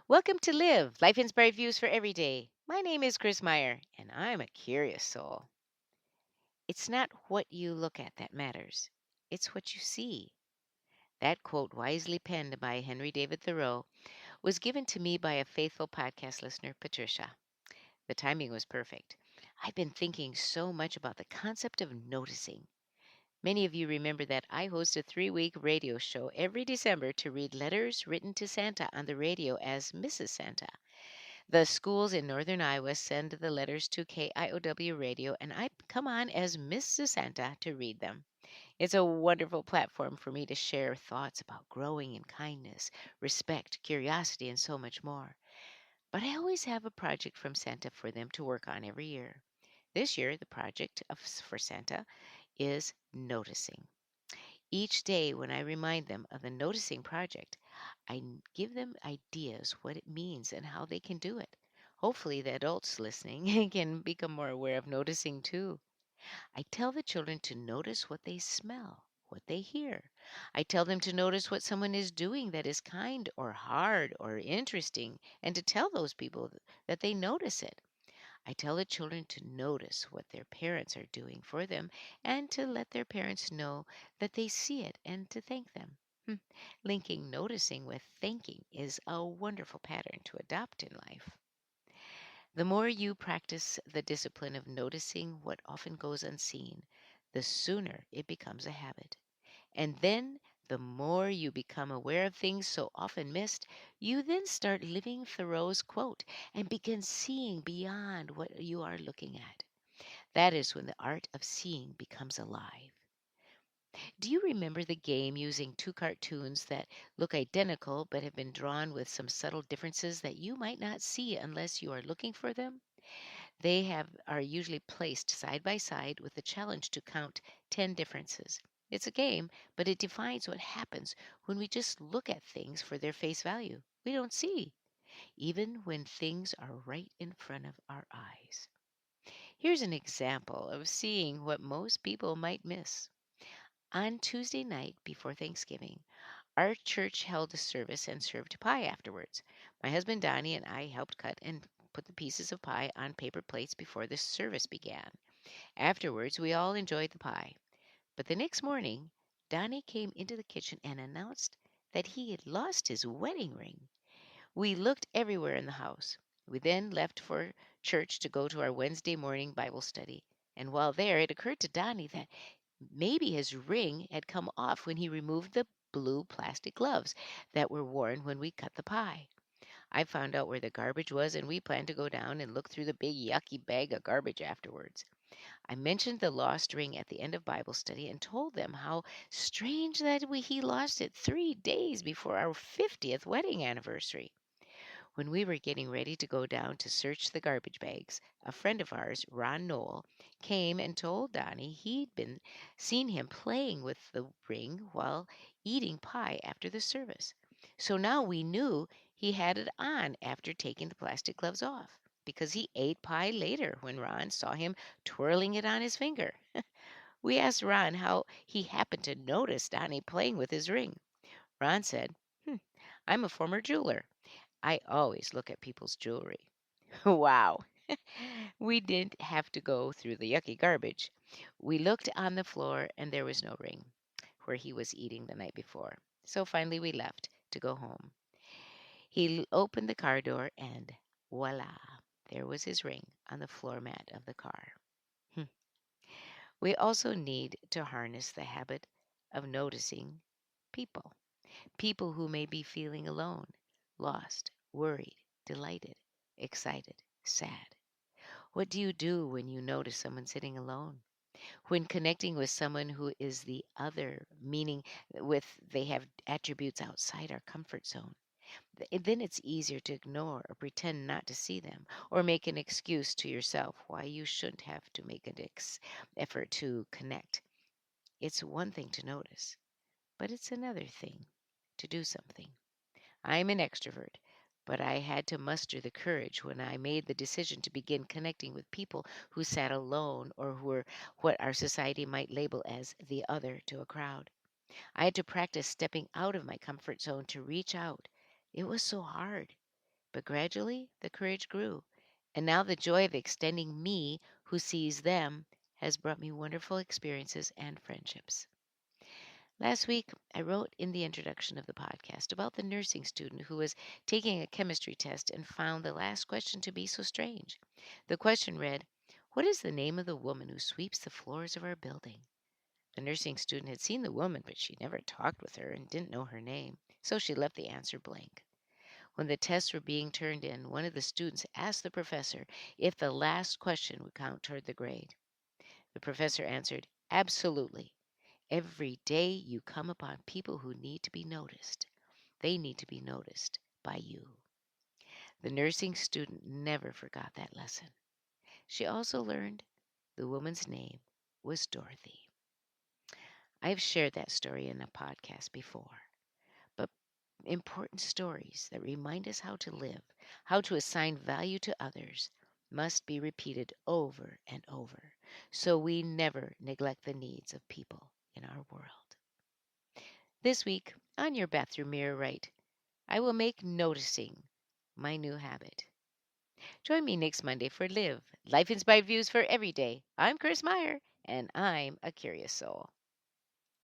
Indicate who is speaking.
Speaker 1: Welcome to Live, Life Inspired Views for Every Day. My name is Chris Meyer, and I'm a curious soul. It's not what you look at that matters, it's what you see. That quote, wisely penned by Henry David Thoreau, was given to me by a faithful podcast listener, Patricia. The timing was perfect. I've been thinking so much about the concept of noticing. Many of you remember that I host a 3-week radio show every December to read letters written to Santa on the radio as Mrs. Santa. The schools in northern Iowa send the letters to KIOW radio, and I come on as Mrs. Santa to read them. It's a wonderful platform for me to share thoughts about growing in kindness, respect, curiosity, and so much more. But I always have a project from Santa for them to work on every year. This year, the project for Santa is noticing. Each day, when I remind them of the noticing project, give them ideas what it means and how they can do it. Hopefully, the adults listening can become more aware of noticing too. I tell the children to notice what they smell, what they hear. I tell them to notice what someone is doing that is kind or hard or interesting, and to tell those people that they notice it. I tell the children to notice what their parents are doing for them and to let their parents know that they see it and to thank them. Linking noticing with thanking is a wonderful pattern to adopt in life. The more you practice the discipline of noticing what often goes unseen, the sooner it becomes a habit. And then the more you become aware of things so often missed, you then start living Thoreau's quote and begin seeing beyond what you are looking at. That is when the art of seeing becomes alive. Do you remember the game using two cartoons that look identical but have been drawn with some subtle differences that you might not see unless you are looking for them? Are usually placed side by side with the challenge to count 10 differences. It's a game, but it defines what happens when we just look at things for their face value. We don't see, even when things are right in front of our eyes. Here's an example of seeing what most people might miss. On Tuesday night before Thanksgiving, our church held a service and served pie afterwards. My husband Donnie and I helped cut and put the pieces of pie on paper plates before the service began. Afterwards, we all enjoyed the pie. But the next morning, Donnie came into the kitchen and announced that he had lost his wedding ring. We looked everywhere in the house. We then left for church to go to our Wednesday morning Bible study. And while there, it occurred to Donnie that maybe his ring had come off when he removed the blue plastic gloves that were worn when we cut the pie. I found out where the garbage was, and we planned to go down and look through the big yucky bag of garbage afterwards. I mentioned the lost ring at the end of Bible study and told them how strange that he lost it 3 days before our 50th wedding anniversary. When we were getting ready to go down to search the garbage bags, a friend of ours, Ron Knoll, came and told Donnie he'd been seen him playing with the ring while eating pie after the service. So now we knew he had it on after taking the plastic gloves off, because he ate pie later when Ron saw him twirling it on his finger. We asked Ron how he happened to notice Donnie playing with his ring. Ron said, "Hmm, I'm a former jeweler. I always look at people's jewelry." Wow. We didn't have to go through the yucky garbage. We looked on the floor and there was no ring where he was eating the night before. So finally we left to go home. He opened the car door and voila, there was his ring on the floor mat of the car. Hmm. We also need to harness the habit of noticing people. People who may be feeling alone, lost, worried, delighted, excited, sad. What do you do when you notice someone sitting alone? When connecting with someone who is the other, meaning with they have attributes outside our comfort zone, then it's easier to ignore or pretend not to see them or make an excuse to yourself why you shouldn't have to make an effort to connect. It's one thing to notice, but it's another thing to do something. I'm an extrovert, but I had to muster the courage when I made the decision to begin connecting with people who sat alone or who were what our society might label as the other to a crowd. I had to practice stepping out of my comfort zone to reach out. It was so hard. But gradually, the courage grew. And now the joy of extending me who sees them has brought me wonderful experiences and friendships. Last week, I wrote in the introduction of the podcast about the nursing student who was taking a chemistry test and found the last question to be so strange. The question read, "What is the name of the woman who sweeps the floors of our building?" The nursing student had seen the woman, but she never talked with her and didn't know her name, so she left the answer blank. When the tests were being turned in, one of the students asked the professor if the last question would count toward the grade. The professor answered, "Absolutely. Every day you come upon people who need to be noticed. They need to be noticed by you." The nursing student never forgot that lesson. She also learned the woman's name was Dorothy. I have shared that story in a podcast before, but important stories that remind us how to live, how to assign value to others, must be repeated over and over so we never neglect the needs of people in our world. This week, on your bathroom mirror, write, "I will make noticing my new habit." Join me next Monday for Live, Life Inspired Views for Every Day. I'm Chris Meyer, and I'm a curious soul.